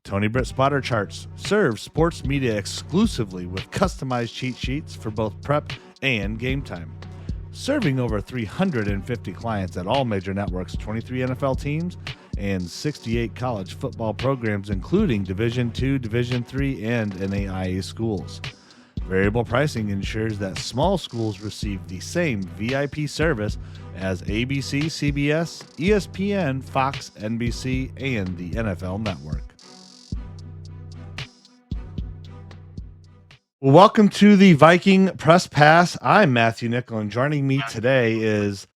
Tony Britt Spotter Charts serves sports media exclusively with customized cheat sheets for both prep and game time. Serving over 350 clients at all major networks, 23 NFL teams, and 68 college football programs, including Division II, Division III, and NAIA schools. Variable pricing ensures that small schools receive the same VIP service as ABC, CBS, ESPN, Fox, NBC, and the NFL Network. Well, welcome to the Viking Press Pass. I'm Matthew Nickel, and joining me today is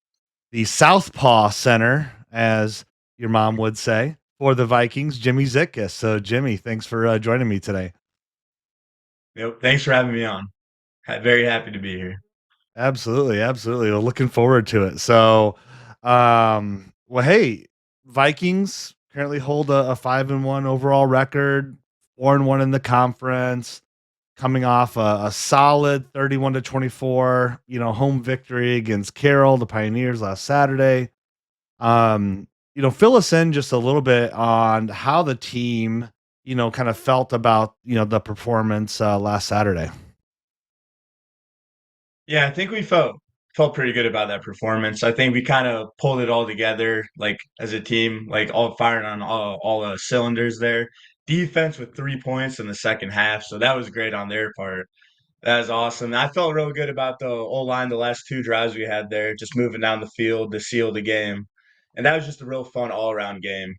the Southpaw Center, as your mom would say, for the Vikings, Jimmy Zitkus. So, Jimmy, thanks for joining me today. Yep. Thanks for having me on. Very happy to be here. Absolutely, absolutely. Well, looking forward to it. So, well, hey, Vikings currently hold a 5-1 overall record, 4-1 in the conference, coming off a solid 31-24, home victory against Carroll, the Pioneers, last Saturday. Fill us in just a little bit on how the team, kind of felt about, the performance last Saturday. Yeah, I think we felt pretty good about that performance. I think we kind of pulled it all together, like as a team, like all firing on all cylinders there. Defense with 3 points in the second half, so that was great on their part. That was awesome. I felt real good about the O-line the last two drives we had there, just moving down the field to seal the game. And that was just a real fun all-around game.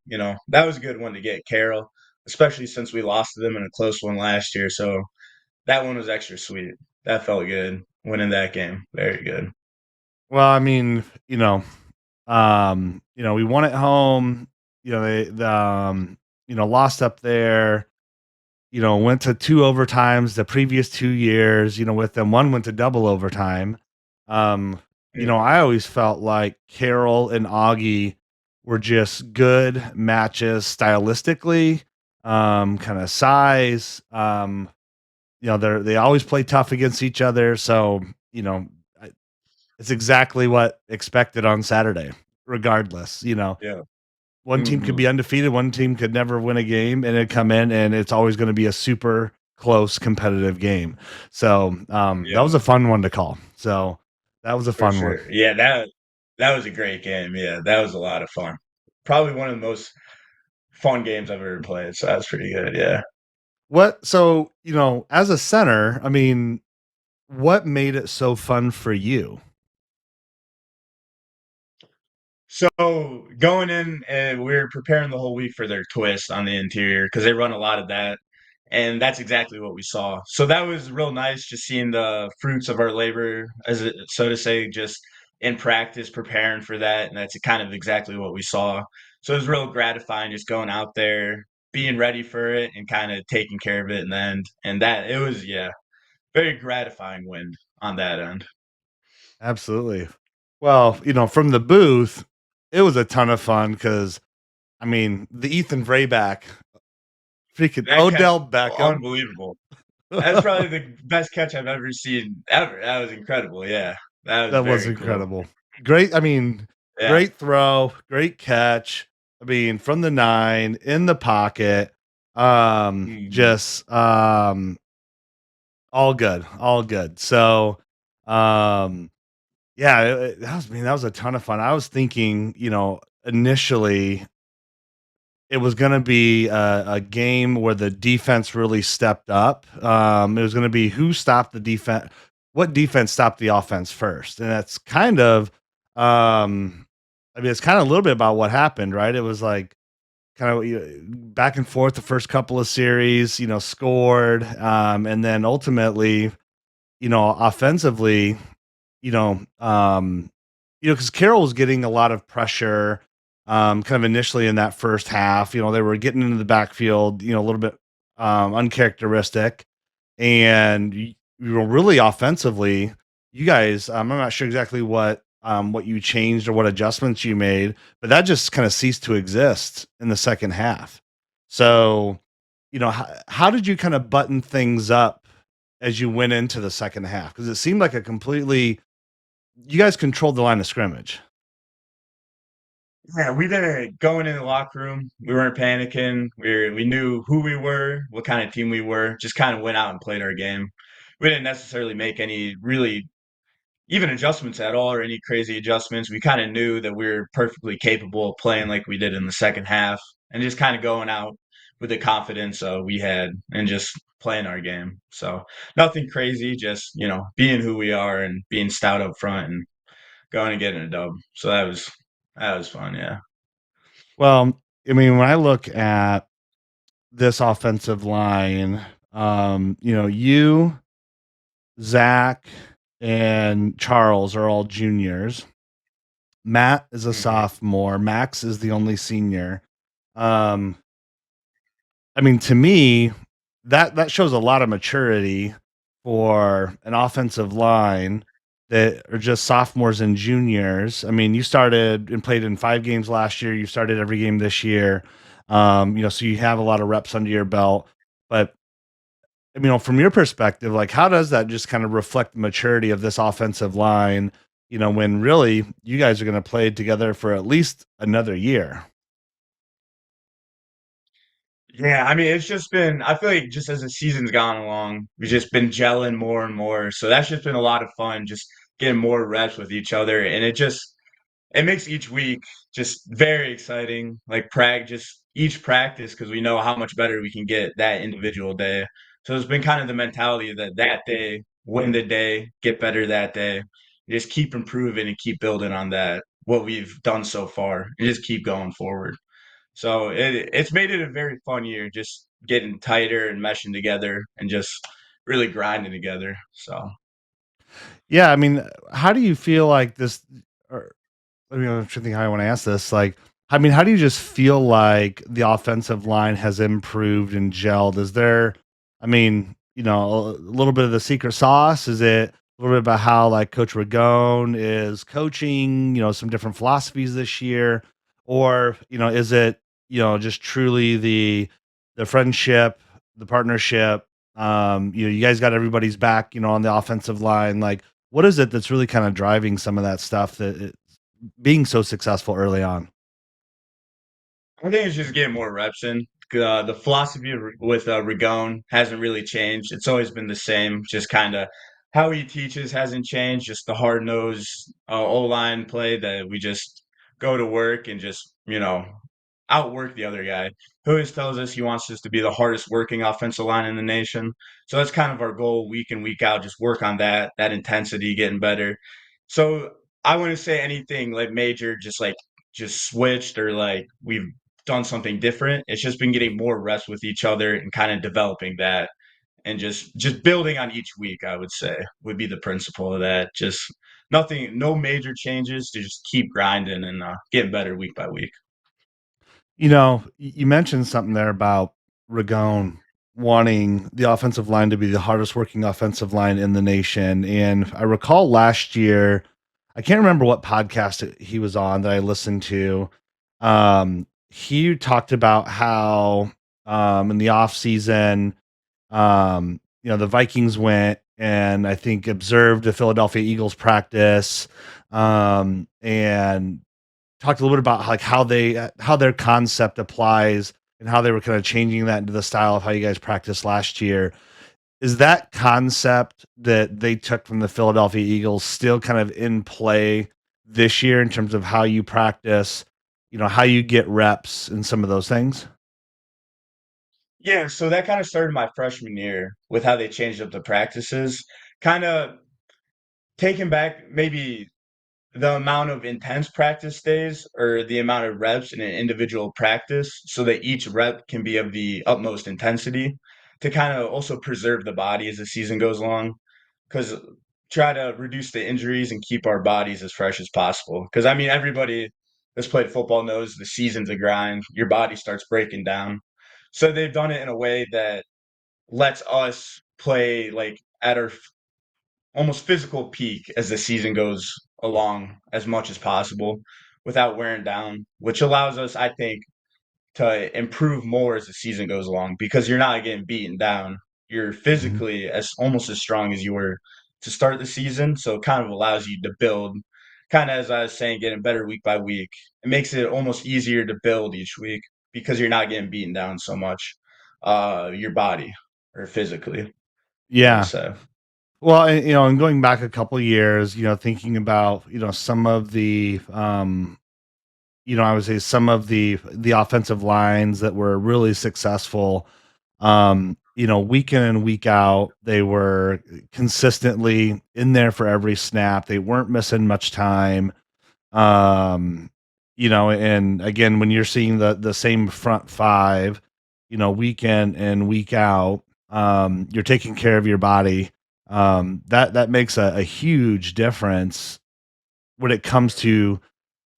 That was a good one to get Carroll, especially since we lost to them in a close one last year. So that one was extra sweet. That felt good winning that game. Very good. Well, I mean, we won at home. Lost up there. Went to two overtimes the previous 2 years. With them, one went to double overtime. I always felt like Carroll and Augie were just good matches stylistically, kind of size. They always play tough against each other. So, it's exactly what expected on Saturday, regardless. Yeah. One team could Hmm. be undefeated, one team could never win a game, and it'd come in, and it's always going to be a super close competitive game. So that was Yeah, a fun one to call. So that was a for fun one. sure. Yeah, that was a great game. Yeah, that was a lot of fun. Probably one of the most fun games I've ever played. So that's pretty good. Yeah. As a center, I mean, what made it so fun for you? So going in, and we're preparing the whole week for their twist on the interior because they run a lot of that, and that's exactly what we saw. So that was real nice, just seeing the fruits of our labor, so to say, just in practice, preparing for that, and that's kind of exactly what we saw. So it was real gratifying just going out there, being ready for it, and kind of taking care of it in the end. And that it was, yeah, very gratifying win on that end. Absolutely. Well, from the booth, it was a ton of fun because, I mean, the Ethan Vrayback, freaking That catch, Odell Beckham. unbelievable. That's probably the best catch I've ever seen ever. That was incredible. Yeah, that was That was very cool. incredible. Great. I mean, Yeah. great throw, great catch. I mean, from the 9 in the pocket. Mhm. Just all good, all good. So, um, yeah, that was a ton of fun. I was thinking, initially it was going to be a game where the defense really stepped up. It was going to be who stopped the defense, what defense stopped the offense first, and that's kind of, I mean, it's kind of a little bit about what happened, right? It was like kind of back and forth the first couple of series, scored, and then ultimately, offensively, you know, um, because Carroll was getting a lot of pressure, kind of initially in that first half. They were getting into the backfield, a little bit uncharacteristic, and really offensively, you guys. I'm not sure exactly what you changed or what adjustments you made, but that just kind of ceased to exist in the second half. So, how did you kind of button things up as you went into the second half? Because it seemed like you guys controlled the line of scrimmage. Yeah, we didn't going in the locker room. We weren't panicking. We knew who we were, what kind of team we were. Just kind of went out and played our game. We didn't necessarily make any really even adjustments at all or any crazy adjustments. We kind of knew that we were perfectly capable of playing like we did in the second half and just kind of going out with the confidence we had and just playing our game. So nothing crazy, just being who we are and being stout up front and going and getting a dub. So that was fun. Yeah. Well, I mean, when I look at this offensive line, you, Zach, and Charles are all juniors. Matt is a hmm sophomore. Max is the only senior. Um, I mean, to me, that shows a lot of maturity for an offensive line that are just sophomores and juniors. I mean, you started and played in 5 games last year. You started every game this year. So you have a lot of reps under your belt. But from your perspective, like how does that just kind of reflect the maturity of this offensive line? When really you guys are going to play together for at least another year. Yeah, I mean, it's just been, I feel like just as the season's gone along, we've just been gelling more and more. So that's just been a lot of fun, just getting more reps with each other. And it makes each week just very exciting. Like just each practice, because we know how much better we can get that individual day. So it's been kind of the mentality that that day, win the day, get better that day, just keep improving and keep building on that, what we've done so far, and just keep going forward. So it's made it a very fun year, just getting tighter and meshing together and just really grinding together. So Yeah, I mean, how do you feel like this? Or I'm trying to think how I want to ask this. Like, I mean, how do you just feel like the offensive line has improved and gelled? Is there, I mean, a little bit of the secret sauce? Is it a little bit about how like Coach Ragone is coaching? Some different philosophies this year, or is it just truly the friendship, the partnership? You guys got everybody's back, on the offensive line. Like, what is it that's really kind of driving some of that stuff that being so successful early on? I think it's just getting more reps in. The philosophy with Ragone hasn't really changed. It's always been the same. Just kind of how he teaches hasn't changed. Just the hard nosed O line play that we just go to work and just outwork the other guy. He always tells us he wants us to be the hardest working offensive line in the nation. So that's kind of our goal week in week out. Just work on that intensity, getting better. So I wouldn't say anything like major, just switched or like we've done something different. It's just been getting more reps with each other and kind of developing that and just building on each week, I would say, would be the principle of that. Just nothing, no major changes to just keep grinding and getting better week by week. You mentioned something there about Ragone wanting the offensive line to be the hardest working offensive line in the nation. And I recall last year, I can't remember what podcast he was on that I listened to. He talked about how in the off season, the Vikings went and I think observed the Philadelphia Eagles practice, and talked a little bit about like how their concept applies and how they were kind of changing that into the style of how you guys practiced last year. Is that concept that they took from the Philadelphia Eagles still kind of in play this year in terms of how you practice, how you get reps and some of those things? Yeah, so that kind of started my freshman year with how they changed up the practices, kind of taking back maybe the amount of intense practice days or the amount of reps in an individual practice so that each rep can be of the utmost intensity to kind of also preserve the body as the season goes along because try to reduce the injuries and keep our bodies as fresh as possible because I mean everybody that's played football knows the season's a grind, your body starts breaking down, so they've done it in a way that lets us play like at our almost physical peak as the season goes along as much as possible without wearing down, which allows us, I think, to improve more as the season goes along because you're not getting beaten down. You're Mhm. physically as almost as strong as you were to start the season, so it kind of allows you to build kind of as I was saying, getting better week by week. It makes it almost easier to build each week because you're not getting beaten down so much, your body or physically, I would Yeah. say. Well, and going back a couple years, thinking about, some of the, I would say some of the offensive lines that were really successful, week in and week out, they were consistently in there for every snap. They weren't missing much time. Um, and again, when you're seeing the same front five, week in and week out, you're taking care of your body. That makes a huge difference when it comes to,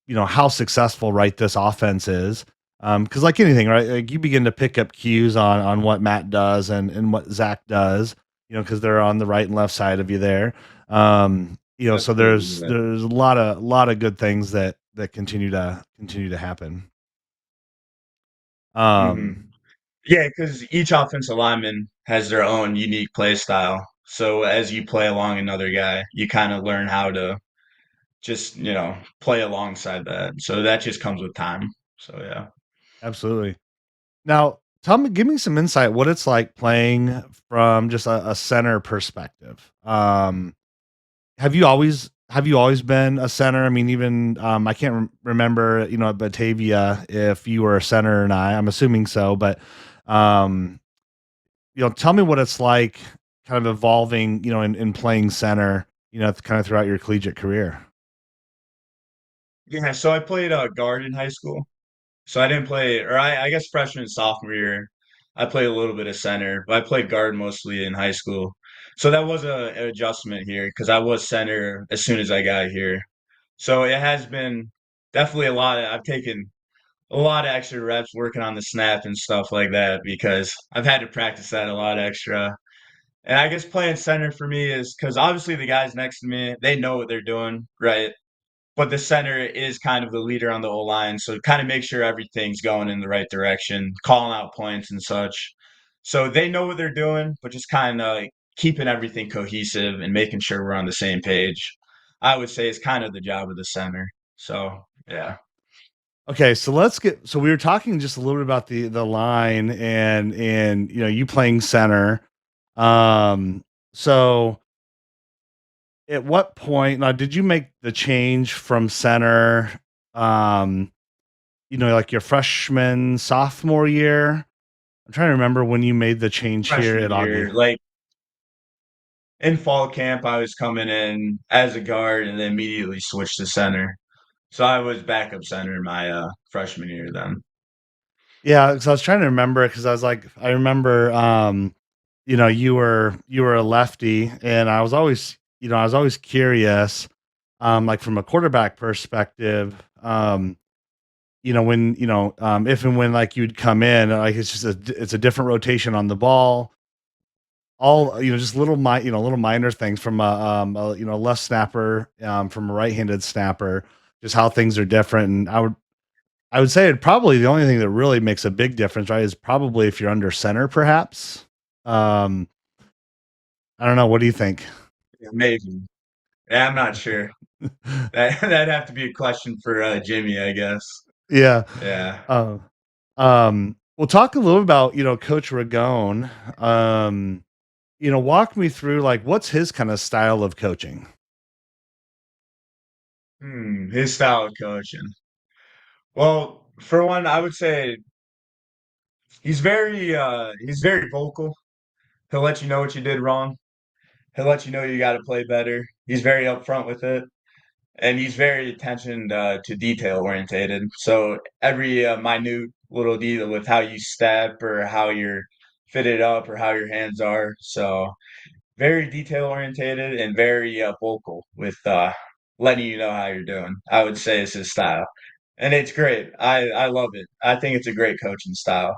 how successful, right, this offense is. Because like anything, right, like you begin to pick up cues on what Matt does and what Zach does, because they're on the right and left side of you there. So Absolutely. there's a lot of good things that continue to happen. Hmm. Um, Yeah, because each offensive lineman has their own unique play style. So as you play along another guy, you kind of learn how to just, play alongside that. So that just comes with time. So yeah. Absolutely. Now, give me some insight what it's like playing from just a center perspective. Have you always been a center? I mean, even I can't remember, at Batavia if you were a center or not. I'm assuming so, but um, tell me what it's like, kind of evolving, in playing center, kind of throughout your collegiate career. Yeah, so I played guard in high school. So I didn't play, or I guess freshman and sophomore year, I played a little bit of center, but I played guard mostly in high school. So that was an adjustment here because I was center as soon as I got here. So it has been definitely a lot. I've taken a lot of extra reps working on the snap and stuff like that because I've had to practice that a lot extra. And I guess playing center for me is because obviously the guys next to me, they know what they're doing, right? But the center is kind of the leader on the O line, so kind of make sure everything's going in the right direction, calling out points and such. So they know what they're doing, but just kind of like keeping everything cohesive and making sure we're on the same page. I would say is kind of the job of the center. So yeah. Okay, so we were talking just a little bit about the line and you playing center. Um, so at what point now did you make the change from center, um, like your freshman, sophomore year? I'm trying to remember when you made the change here Freshman at Augie. year, like in fall camp, I was coming in as a guard and then immediately switched to center. So I was backup center my freshman year then. Yeah, because I was trying to remember because I was like, I remember, you were a lefty, and I was always curious, like from a quarterback perspective, if and when like you'd come in, like it's a different rotation on the ball, all just little minor things from a left snapper, from a right-handed snapper, just how things are different, and I would say it probably the only thing that really makes a big difference, right, is probably if you're under center, perhaps. Um, I don't know. What do you think? Amazing. Yeah, I'm not sure. That'd have to be a question for Jimmy, I guess. Yeah. Yeah. Uh, we'll talk a little about Coach Ragone. Walk me through like what's his kind of style of coaching. His style of coaching. Well, for one, I would say he's very vocal. He'll let you know what you did wrong. He'll let you know you got to play better. He's very upfront with it, and he's very attention to detail orientated. So every minute little detail with how you step or how you're fitted up or how your hands are. So very detail orientated and very vocal with letting you know how you're doing. I would say is his style, and it's great. I love it. I think it's a great coaching style.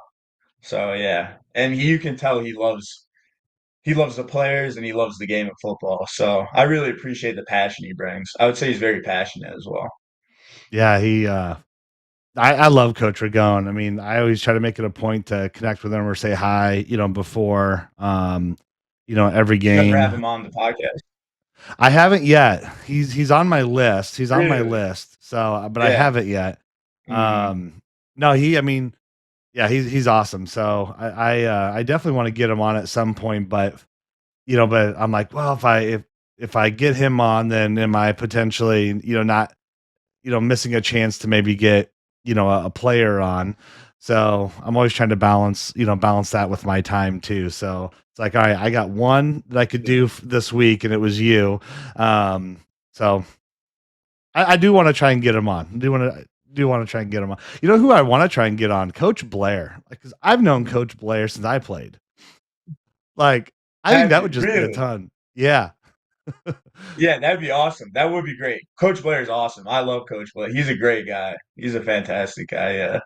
So yeah, and you can tell he loves the players and he loves the game of football. So I really appreciate the passion he brings. I would say he's very passionate as well. Yeah, I love Coach Ragone. I mean, I always try to make it a point to connect with him or say hi, before every You should ever have game. him on the podcast. I haven't yet. He's on my list. He's on my Really? list. So, but I Yeah. haven't yet. Hmm. No, I mean, yeah, he's awesome. So I definitely want to get him on at some point, but but I'm like, well, if I get him on, then am I potentially, not, missing a chance to maybe get, a player on. So I'm always trying to balance that with my time too. So it's like, all right, I got one that I could do this week, and it was you. Um, so I do want to try and get him on. Do want to try and get him on. You know who I want to try and get on? Coach Blair, because I've known Coach Blair since I played. Like, I think Have that would you just be a really? ton. Yeah, Yeah, that'd be awesome. That would be great. Coach Blair is awesome. I love Coach Blair. He's a great guy. He's a fantastic guy. Yeah.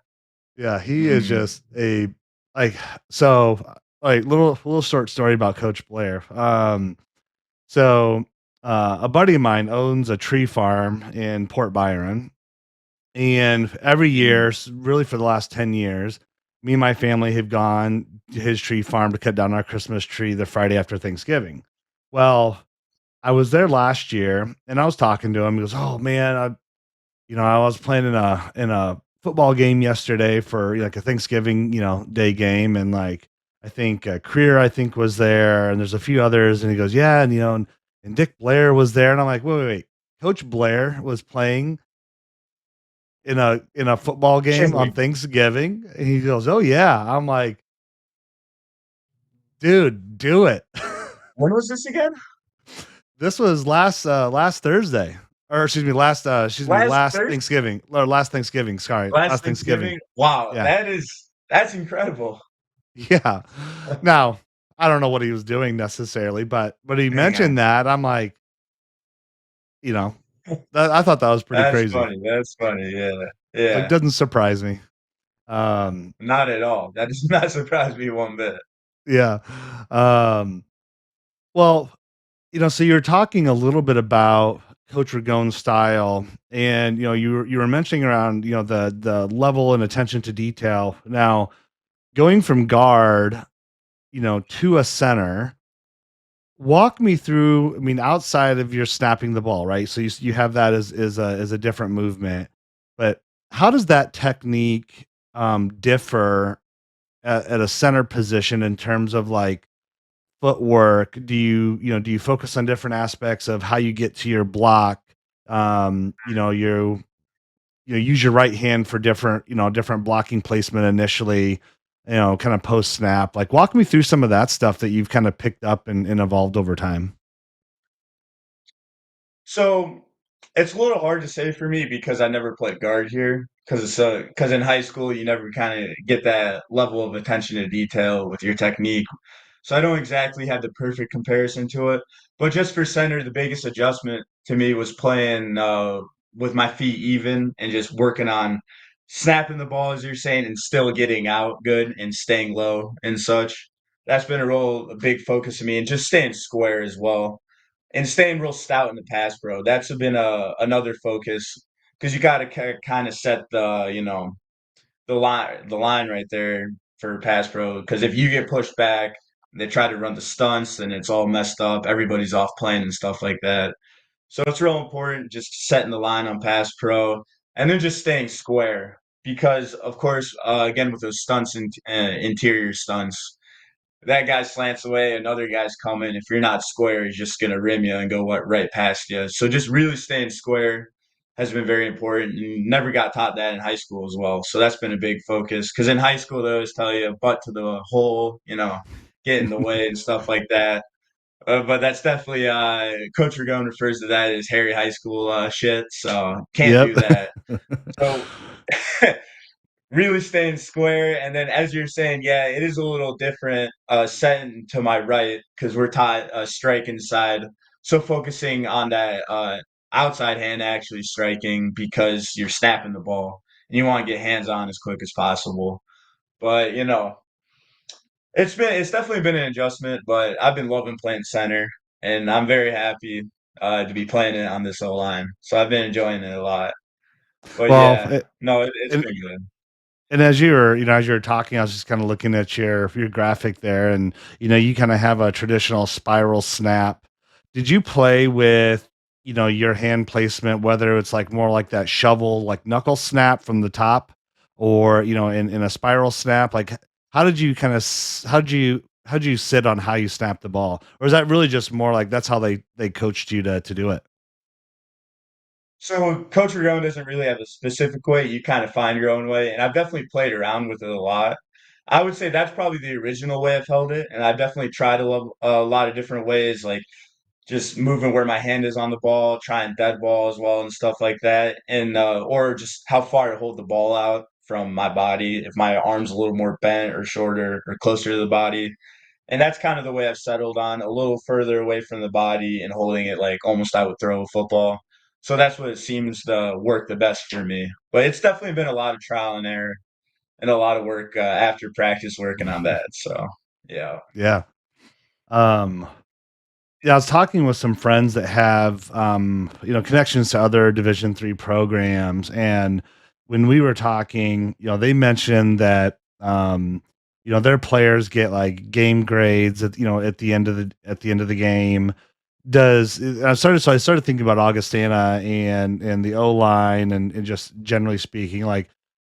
yeah, he is Mm. just a like so like little short story about Coach Blair. So a buddy of mine owns a tree farm in Port Byron, and every Mm. year, really for the last 10 years, me and my family have gone to his tree farm to cut down our Christmas tree the Friday after Thanksgiving. Well, I was there last year, and I was talking to him. He goes, "Oh man, I was playing in a football game yesterday for like a Thanksgiving, day game, and like I think Creer, I think was there, and there's a few others." And he goes, "Yeah, and Dick Blair was there," and I'm like, "Wait. Coach Blair was playing in a football game on Thanksgiving?" And he goes, "Oh yeah." I'm like, "Dude, do it." When was this again? This was last Thursday, or Last last Thursday? Thanksgiving, or last Thanksgiving. Sorry, Last last Thanksgiving. Thanksgiving? Wow, Yeah. that's incredible. Yeah. Now, I don't know what he was doing necessarily, but he Hang on. mentioned that. I'm like, you know, I thought that was pretty That's crazy. funny. That's funny. Yeah. Like, Yeah. doesn't surprise me. Um, Not at all. That does not surprise me one bit. yeah. Um, well, so you're talking a little bit about Coach Ragone's style, and you were mentioning around the level and attention to detail. Now, going from guard, to a center, walk me through. I mean, outside of your snapping the ball, right? So you have that as a different movement, but how does that technique differ at a center position in terms of like footwork? Do you focus on different aspects of how you get to your block? Use your right hand for different blocking placement initially, kind of post snap. Like, walk me through some of that stuff that you've kind of picked up and evolved over time. So it's a little hard to say for me because I never played guard here. Because in high school you never kind of get that level of attention to detail with your technique. So I don't exactly have the perfect comparison to it. But just for center, the biggest adjustment to me was playing with my feet even and just working on snapping the ball, as you're saying, and still getting out good and staying low and such. That's been a big focus of me, and just staying square as well and staying real stout in the pass, bro. That's been another focus because you got to kind of set the line right there for pass pro. Because if you get pushed back, they try to run the stunts and it's all messed up. Everybody's off playing and stuff like that. So it's real important just setting the line on pass pro and then just staying square because of course again with those stunts and interior stunts that guy slants away, another guy's coming. If you're not square, he's just gonna rim you and go right past you. So just really staying square has been very important, and never got taught that in high school as well. So that's been a big focus. Because in high school, they always tell you butt to the hole, get in the way and stuff like that. But that's definitely Coach Ragone refers to that as Harry High School shit. So can't Yep. do that. So really staying square. And then, as you're saying, yeah, it is a little different setting to my right because we're taught strike inside. So focusing on that outside hand actually striking because you're snapping the ball and you want to get hands on as quick as possible. But it's definitely been an adjustment. But I've been loving playing center, and I'm very happy to be playing it on this O line. So I've been enjoying it a lot. But well, yeah, no, it's and been good. and as you were talking, I was just kind of looking at your graphic there, and you kind of have a traditional spiral snap Did you play with, your hand placement, whether it's like more like that shovel, like knuckle snap from the top, or in a spiral snap? Like, how did you kind of how did you sit on how you snap the ball, or is that really just more like that's how they coached you to do it? So Coach Ragone doesn't really have a specific way. You kind of find your own way, and I've definitely played around with it a lot. I would say that's probably the original way I've held it, and I've definitely tried a lot of different ways, like just moving where my hand is on the ball, trying dead ball as well and stuff like that, and or just how far to hold the ball out from my body if my arm's a little more bent or shorter or closer to the body. And that's kind of the way I've settled on a little further away from the body and holding it like almost I would throw a football. So that's what it seems to work the best for me. But it's definitely been a lot of trial and error and a lot of work after practice working on that. So yeah. Yeah. Um, yeah, I was talking with some friends that have connections to other Division III programs, and when we were talking, they mentioned that their players get like game grades at the end of the game. I started thinking about Augustana and the O line and just generally speaking, like,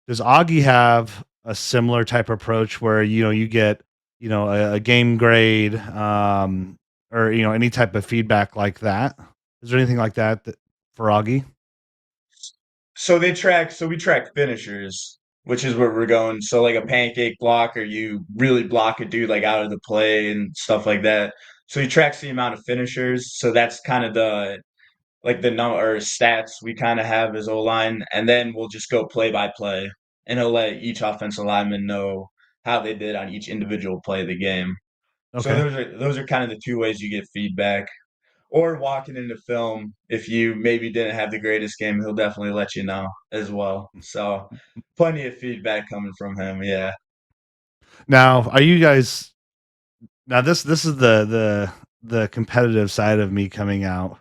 does Augie have a similar type approach where you get a game grade, or any type of feedback like that? Is there anything like that for Augie? So we track finishers, which is where we're going. So like a pancake block, or you really block a dude like out of the play and stuff like that. So he tracks the amount of finishers. So that's kind of the like the number or stats we kind of have as O line, and then we'll just go play by play, and he'll let each offensive lineman know how they did on each individual play of the game. So Okay. those are kind of the two ways you get feedback. Or walking into film, if you maybe didn't have the greatest game, he'll definitely let you know as well. So plenty of feedback coming from him. Yeah. Now, are you guys now this is the competitive side of me coming out.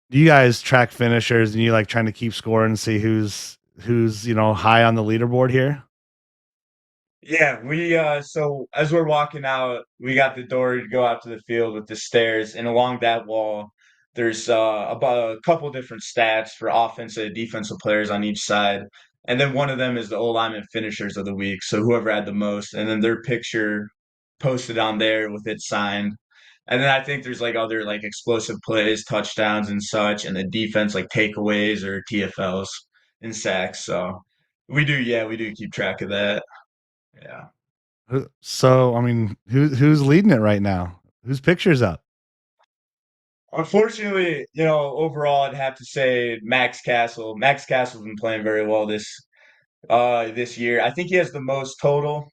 Do you guys track finishers and you like trying to keep score and see who's high on the leaderboard here? Yeah, we so as we're walking out, we got the door to go out to the field with the stairs, and along that wall, there's about a couple different stats for offensive and defensive players on each side. And then one of them is the O lineman finishers of the week. So whoever had the most, and then their picture posted on there with it signed. And then I think there's like other like explosive plays, touchdowns and such, and the defense like takeaways or TFLs and sacks. So we do keep track of that. Yeah. So, I mean, who's leading it right now? Whose picture's up? Unfortunately, overall, I'd have to say Max Castle. Max Castle's been playing very well this year. I think he has the most total.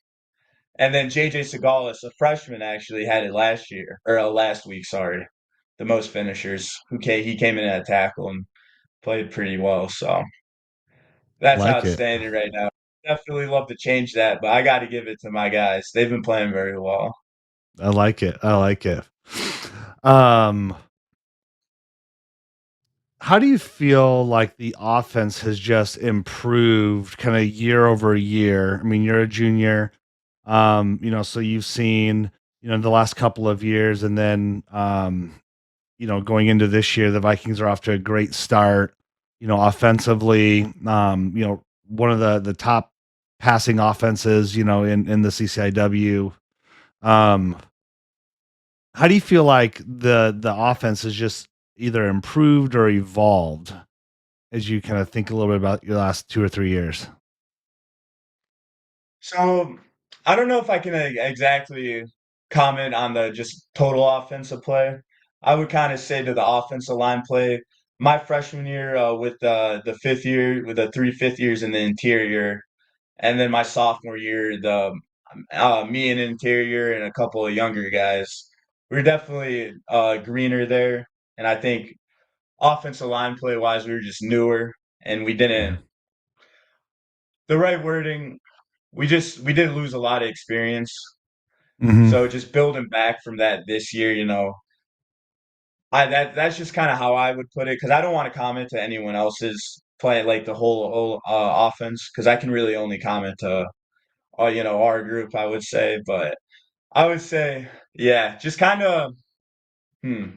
And then JJ Segalis, a freshman, actually had it last year or last week. Sorry, the most finishers. He came in at a tackle and played pretty well. So I that's like it. outstanding right now. Definitely love to change that, but I got to give it to my guys. They've been playing very well. I like it. I like it. Um, how do you feel like the offense has just improved kind of year over year? I mean, you're a junior, so you've seen, the last couple of years, and then, going into this year, the Vikings are off to a great start, offensively, one of the top passing offenses, in the CCIW. Um, how do you feel like the offense has just either improved or evolved as you kind of think a little bit about your last 2 or 3 years? So I don't know if I can exactly comment on the just total offensive play. I would kind of say to the offensive line play, my freshman year with the fifth year with the three fifth years in the interior, and then my sophomore year, the me and interior and a couple of younger guys, we are definitely greener there. And I think offensive line play wise, we were just newer and we Yeah. didn't the right wording. We did lose a lot of experience. Mhm. So just building back from that this year, that's just kind of how I would put it because I don't want to comment to anyone else's play, like the whole offense, because I can really only comment to our group, I would say. But I would say, yeah, just kind of, hmm.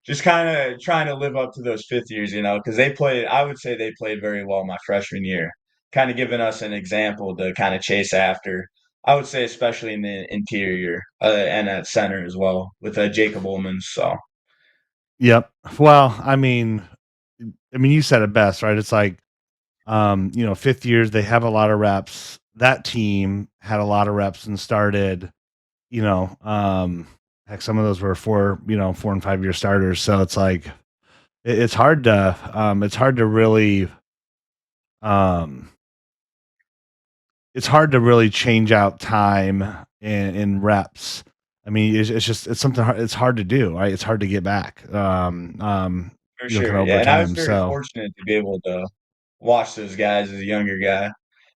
just kind of trying to live up to those fifth years, because they played. I would say they played very well my freshman year, kind of giving us an example to kind of chase after. I would say especially in the interior and at center as well with Jacob Ullman. So Yep. Well, I mean, you said it best, right? It's like, fifth years, they have a lot of reps. That team had a lot of reps and started, you know, um, heck, some of those were 4 and 5 year starters. So it's like, it's hard to really, um, it's hard to really change out time in reps. I mean, it's something hard, it's hard to do, right? It's hard to get back, for kind sure, of over yeah. And I was time. very So, fortunate to be able to watch those guys as a younger guy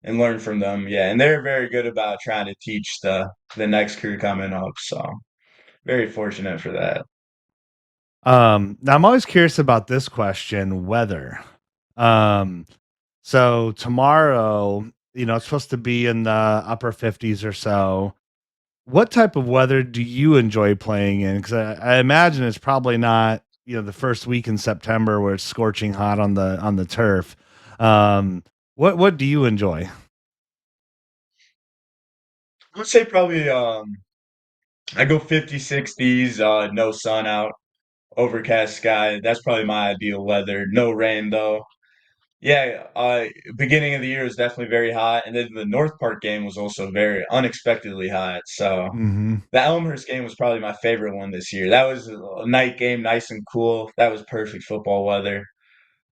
and learn from them. Yeah, and they're very good about trying to teach the next crew coming up. So very fortunate for that. now I'm always curious about this question, weather. Um, so tomorrow, it's supposed to be in the upper 50s or so. What type of weather do you enjoy playing in? Because I imagine it's probably not, the first week in September where it's scorching hot on the turf. What do you enjoy? I would say probably I go 50, 60s, no sun out, overcast sky. That's probably my ideal weather. No rain though. Yeah, beginning of the year was definitely very hot, and then the North Park game was also very unexpectedly hot. So Hmm. the Elmhurst game was probably my favorite one this year. That was a night game, nice and cool. That was perfect football weather.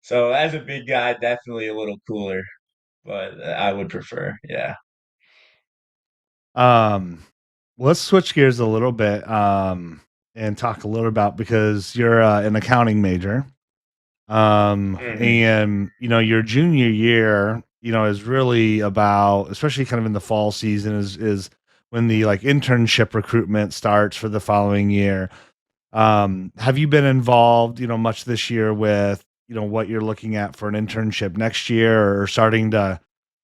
So as a big guy, definitely a little cooler, but I would prefer, yeah. Um, let's switch gears a little bit, and talk a little about, because you're an accounting major. Hmm. And your junior year, is really about, especially kind of in the fall season, is when the like internship recruitment starts for the following year. Have you been involved, much this year with, what you're looking at for an internship next year, or starting to,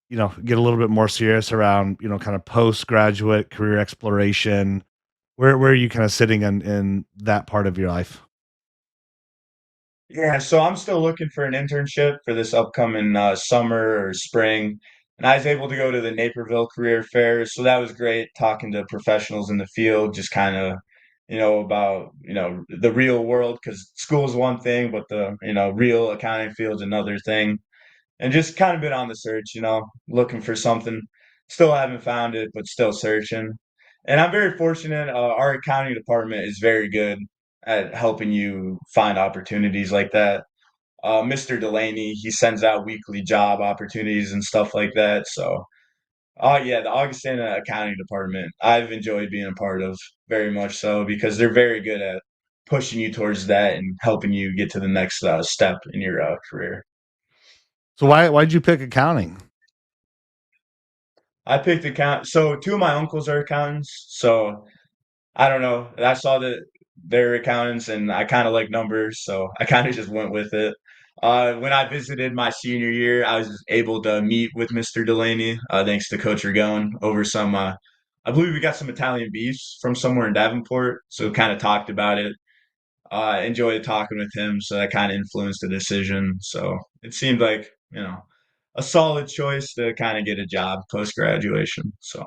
get a little bit more serious around, kind of postgraduate career exploration? Where are you kind of sitting in that part of your life? Yeah, so I'm still looking for an internship for this upcoming summer or spring. And I was able to go to the Naperville Career Fair, so that was great talking to professionals in the field, just kind of, about, the real world, because school is one thing, but the, real accounting field's another thing. And just kind of been on the search, looking for something. Still haven't found it, but still searching. And I'm very fortunate. Our accounting department is very good at helping you find opportunities like that. Mr. Delaney, he sends out weekly job opportunities and stuff like that. So, yeah, the Augustana accounting department, I've enjoyed being a part of very much so because they're very good at pushing you towards that and helping you get to the next step in your career. So why'd you pick accounting? I picked account. So two of my uncles are accountants. So I don't know. I saw that they're accountants, and I kind of like numbers, so I kind of just went with it. When I visited my senior year, I was able to meet with Mr. Delaney, thanks to Coach Ragone, over some. I believe we got some Italian beefs from somewhere in Davenport, so kind of talked about it. Enjoyed talking with him, so that kind of influenced the decision. So it seemed like a solid choice to kind of get a job post graduation. So.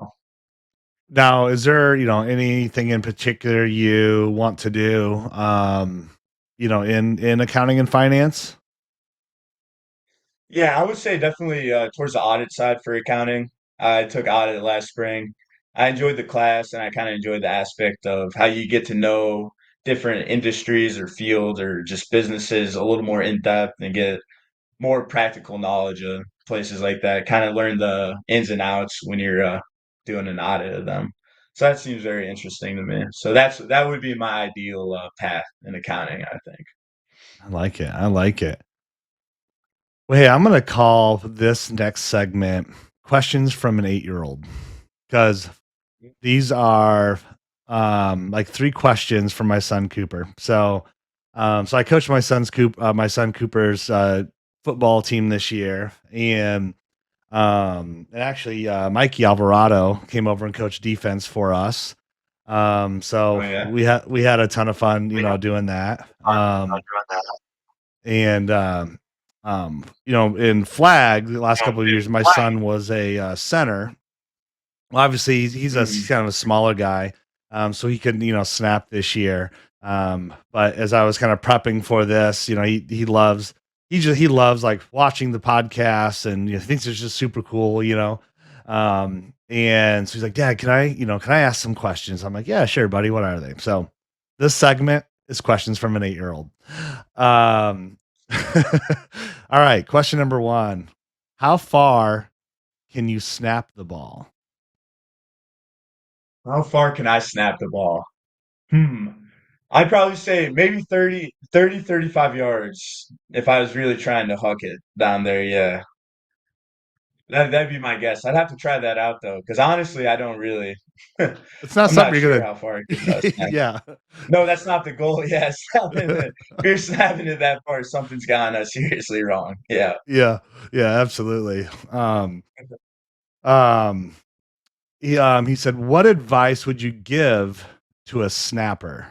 Now, is there, anything in particular you want to do, in accounting and finance? Yeah, I would say definitely towards the audit side for accounting. I took audit last spring. I enjoyed the class and I kind of enjoyed the aspect of how you get to know different industries or fields or just businesses a little more in depth and get more practical knowledge of places like that. Kind of learn the ins and outs when you're doing an audit of them. So that seems very interesting to me. So that would be my ideal path in accounting, I think. I like it. I like it. Well, hey, I'm gonna call this next segment "Questions from an 8-Year-Old" because these are like three questions from my son Cooper. So I coached my son Cooper's football team this year, and actually Mikey Alvarado came over and coached defense for us. Oh So yeah. we had a ton of fun, We have doing that. fun, doing that. And in flag the last couple of In years, my flag. son was a center. Well, obviously, he's Mhm. kind of a smaller guy, so he couldn't, snap this year. But as I was kind of prepping for this, he loves like watching the podcasts and thinks it's just super cool, And so he's like, Dad, can I ask some questions? I'm like, yeah, sure, buddy. What are they? So this segment is questions from an 8-year old. Um, all right, question number one: how far can you snap the ball? How far can I snap the ball? Hmm. I'd probably say maybe 35 yards if I was really trying to huck it down there. Yeah. That'd be my guess. I'd have to try that out though, because honestly, I don't really. It's not I'm not something you're sure gonna how far I could snap it. yeah. No, that's not the goal. Yeah, snapping it. If you're snapping it that far, something's gone seriously wrong. Yeah. Yeah. Yeah, absolutely. Um, he said, "What advice would you give to a snapper?"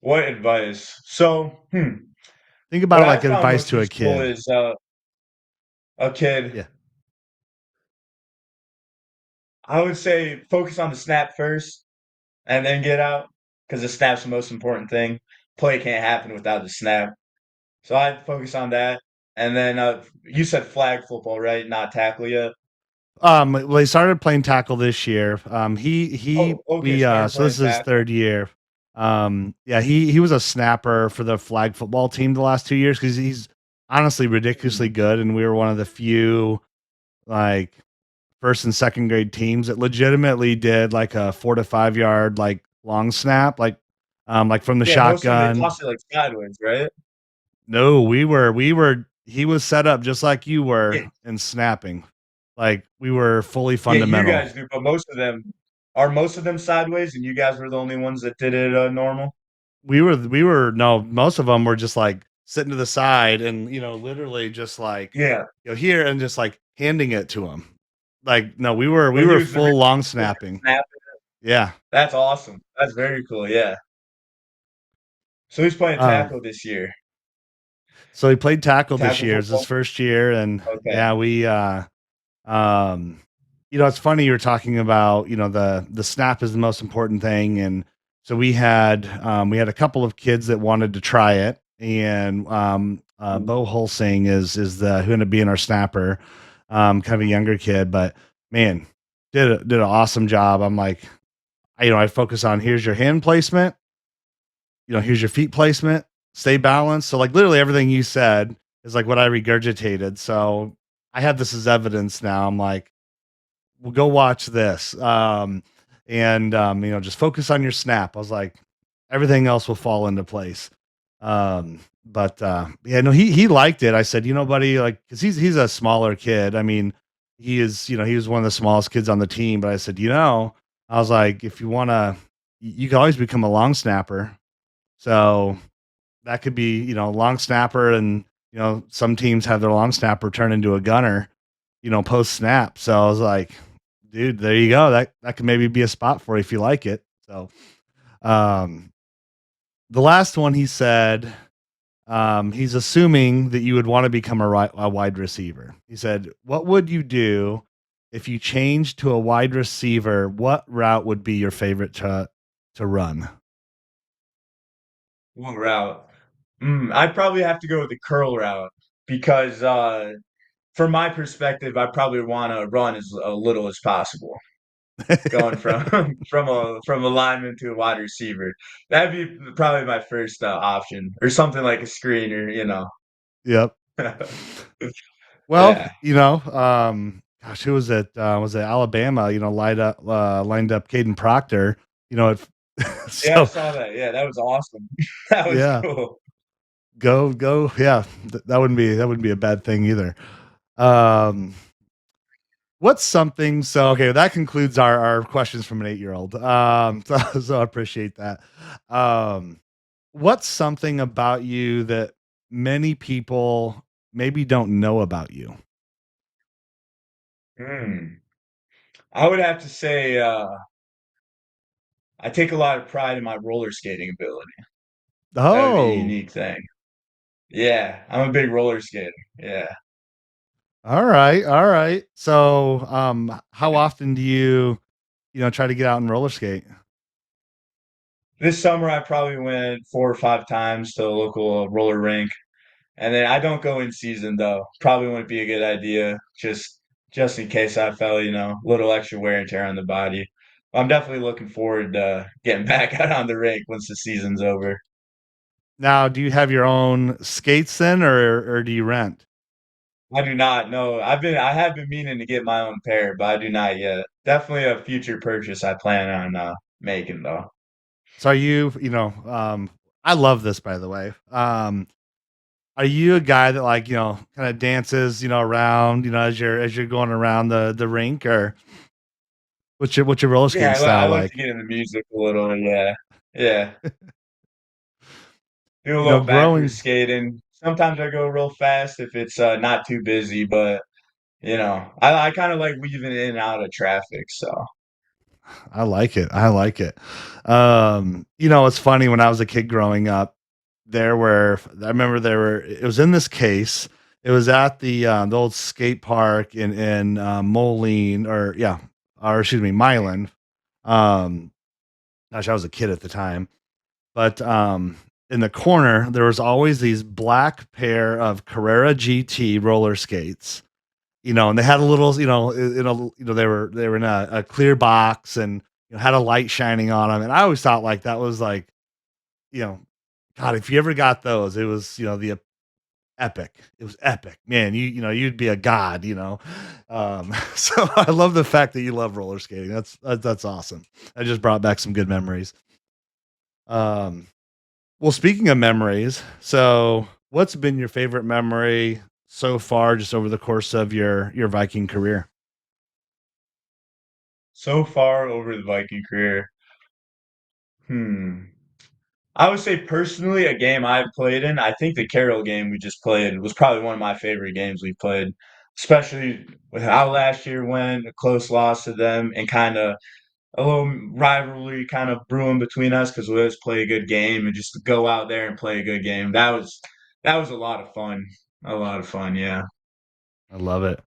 What advice? So, Think about what it I like found advice most to a useful kid. is a kid. Yeah. I would say focus on the snap first and then get out because the snap's the most important thing. Play can't happen without the snap. So I'd focus on that. And then you said flag football, right? Not tackle yet. Well, he started playing tackle this year. He Oh, okay. we Started so this playing is his tackle. third year. Yeah, he was a snapper for the flag football team the last 2 years because he's honestly ridiculously Hmm. good, and we were one of the few like first and second grade teams that legitimately did like a 4 to 5 yard like long snap, like from the Yeah, most of them they shotgun. toss it like sideways, right? No, we were he was set up just like you were Yeah, in snapping. Like we were fully yeah, you fundamental. guys do, but most of them sideways, and you guys were the only ones that did it normal. We were no, most of them were just like sitting to the side and literally just like Yeah, here and just like handing it to him. Like no, we but he were was the full long receiver snapping. snap. Yeah. That's awesome. That's very cool. Yeah. So he's playing Um tackle this year. so he played tackle this Tackle year. It's his football. first year and Okay. yeah, we um it's funny you were talking about, the snap is the most important thing and so we had a couple of kids that wanted to try it and Bo Holsing is the who ended up being our snapper. Kind of a younger kid, but man, did an awesome job. I'm like, I focus on here's your hand placement, here's your feet placement, stay balanced. So like literally everything you said is like what I regurgitated. So I have this as evidence now. I'm like, well, go watch this. Just focus on your snap. I was like, everything else will fall into place. But yeah, no, he liked it. I said, buddy, like, cause he's a smaller kid. I mean, he was one of the smallest kids on the team, but I said, I was like, if you wanna, you can always become a long snapper. So that could be, long snapper and, some teams have their long snapper turn into a gunner, post snap. So I was like, dude, there you go. That could maybe be a spot for you if you like it. So, um, the last one he said, he's assuming that you would want to become a wide receiver. He said, "What would you do if you changed to a wide receiver? What route would be your favorite to run?" One route. I'd probably have to go with the curl route because from my perspective, I probably want to run as a little as possible. Going from from a lineman to a wide receiver. That'd be probably my first option, or something like a screener. Yep. Well, Yeah, gosh, who was it? Was it Alabama? Lined up Caden Proctor. yeah, I So saw that. Yeah, that was awesome. That was yeah, cool. go. Yeah, that wouldn't be a bad thing either. Um, what's something? So okay, that concludes our questions from an 8-year-old. So I appreciate that. Um, what's something about you that many people maybe don't know about you? Hmm. I would have to say. I take a lot of pride in my roller skating ability. That would be a Oh, unique thing. Yeah, I'm a big roller skater. Yeah. all right, all right. So, how often do you try to get out and roller skate? This summer, I probably went 4 or 5 times to a local roller rink. And then I don't go in season though. Probably wouldn't be a good idea. Just in case I fell, a little extra wear and tear on the body. I'm definitely looking forward to getting back out on the rink once the season's over. Now, do you have your own skates then, or do you rent? I do not know. I have been meaning to get my own pair, but I do not yet. Definitely a future purchase I plan on making though. So are I love this by the way. Are you a guy that like, kind of dances, around, as you're going around the rink, or what's your roller Yeah, skating I style like to like? get into music a little. Yeah, yeah. Do a little backwards Growing skating. Sometimes I go real fast if it's not too busy, but I kind of like weaving in and out of traffic. So, I like it. I like it. It's funny when I was a kid growing up, I remember it was in this case. It was at the old skate park in Moline, or excuse me, Milan. Um, Gosh, I was a kid at the time. But in the corner, there was always these black pair of Carrera GT roller skates, and they had a little, they were in a clear box, and had a light shining on them. And I always thought like that was like, you know, God, if you ever got those, it was, the epic. It was epic, man. You'd be a god. So I love the fact that you love roller skating. That's awesome. I just brought back some good memories. Um, well, speaking of memories, so what's been your favorite memory so far, just over the course of your Viking career? so far over the Viking career, hmm. I would say personally, a game I've played in, I think the Carroll game we just played was probably one of my favorite games we played, especially with how last year went, a close loss to them, and kind of a little rivalry kind of brewing between us because we always play a good game and just to go out there and play a good game. That was a lot of fun. A lot of fun, yeah. I love it.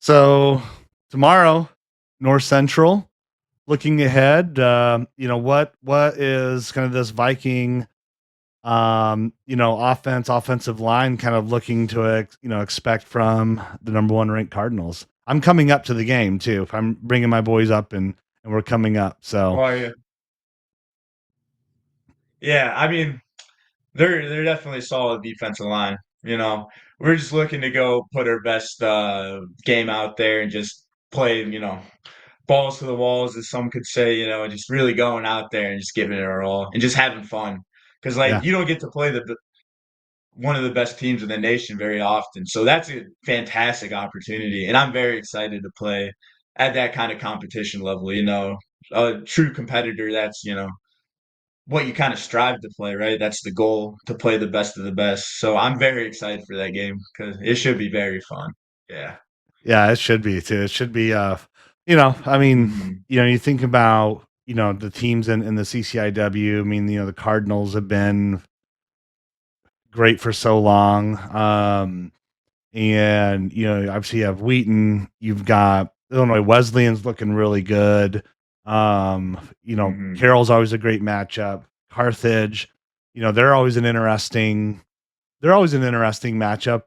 So tomorrow, North Central. Looking ahead, what is kind of this Viking, offensive line kind of looking to expect from the number one ranked Cardinals. I'm coming up to the game too. I'm bringing my boys up, and we're coming up. So Oh yeah. Yeah, I mean, they're definitely a solid defensive line. You know, we're just looking to go put our best game out there and just play, balls to the walls, as some could say, and just really going out there and just giving it our all and just having fun. Because like yeah, you don't get to play the one of the best teams in the nation very often, so that's a fantastic opportunity, and I'm very excited to play at that kind of competition level. A true competitor. That's what you kind of strive to play, right? That's the goal, to play the best of the best. So I'm very excited for that game because it should be very fun. Yeah. yeah, it should be too. It should be, I mean, Hmm. you think about, the teams in the CCIW. I mean, the Cardinals have been great for so long. And obviously you have Wheaton, you've got Illinois Wesleyan's looking really good. Hmm. Carroll's always a great matchup. Carthage, they're always an interesting matchup,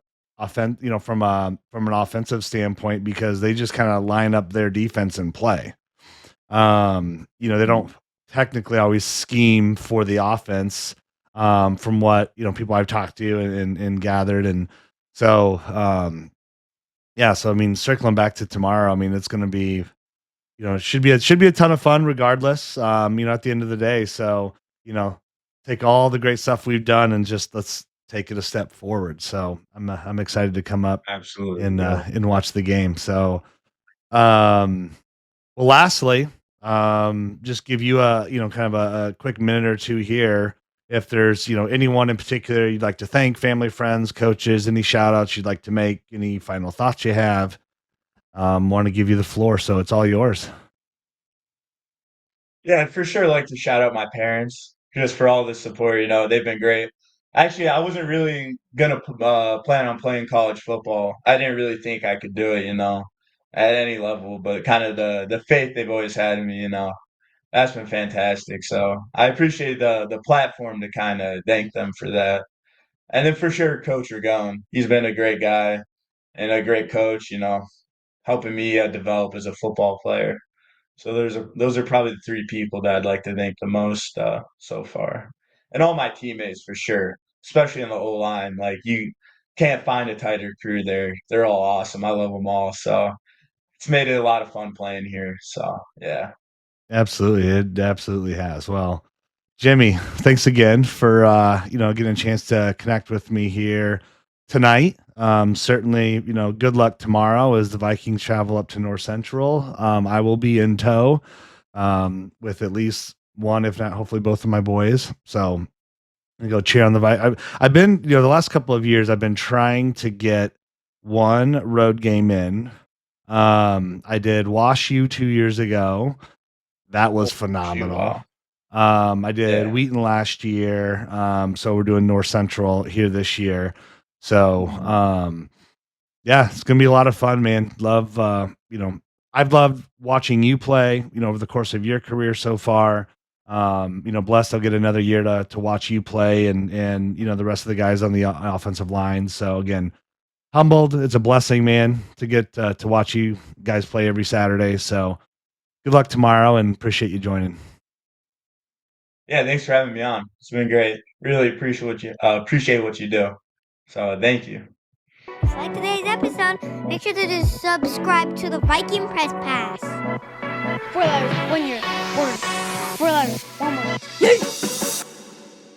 from an offensive standpoint, because they just kind of line up their defense and play. They don't technically always scheme for the offense, from what people I've talked to and gathered. And so yeah, so I mean, circling back to tomorrow, I mean, it's going to be, it should be a ton of fun regardless, at the end of the day. So, you know, take all the great stuff we've done and just let's take it a step forward. So I'm excited to come up Absolutely, and bro. and watch the game. So um well, lastly, just give you kind of a quick minute or two here. If there's, anyone in particular you'd like to thank, family, friends, coaches, any shout outs you'd like to make, any final thoughts you have, want to give you the floor. So it's all yours. Yeah, I'd for sure like to shout out my parents just for all the support. They've been great. Actually, I wasn't really gonna plan on playing college football. I didn't really think I could do it, at any level. But kind of the faith they've always had in me, that's been fantastic. So I appreciate the platform to kind of thank them for that. And then for sure, Coach Ragone. He's been a great guy and a great coach. Helping me develop as a football player. So those are probably the three people that I'd like to thank the most so far, and all my teammates for sure, especially in the O line. Like you can't find a tighter crew there. They're all awesome. I love them all. So it's made it a lot of fun playing here. So yeah, Absolutely, it absolutely has. Well, Jimmy, thanks again for getting a chance to connect with me here tonight. Certainly, good luck tomorrow as the Vikings travel up to North Central. I will be in tow with at least one, if not hopefully both of my boys. So I go cheer on the I've been, the last couple of years, I've been trying to get one road game in. I did Wash U 2 years ago. That oh, was shoot, phenomenal. wow, I did yeah, Wheaton last year. So we're doing North Central here this year. So, yeah, it's gonna be a lot of fun, man. Love, I've loved watching you play, over the course of your career so far. Blessed I'll get another year to watch you play and the rest of the guys on the offensive line. So again, humbled. It's a blessing, man, to get to watch you guys play every Saturday. So good luck tomorrow and appreciate you joining. yeah. Thanks for having me on. It's been great. Really appreciate what you do. So thank you. If you like today's episode, make sure to just subscribe to the Viking Press Pass. 4 letters, 1 year, word. 4 letters, 1 word.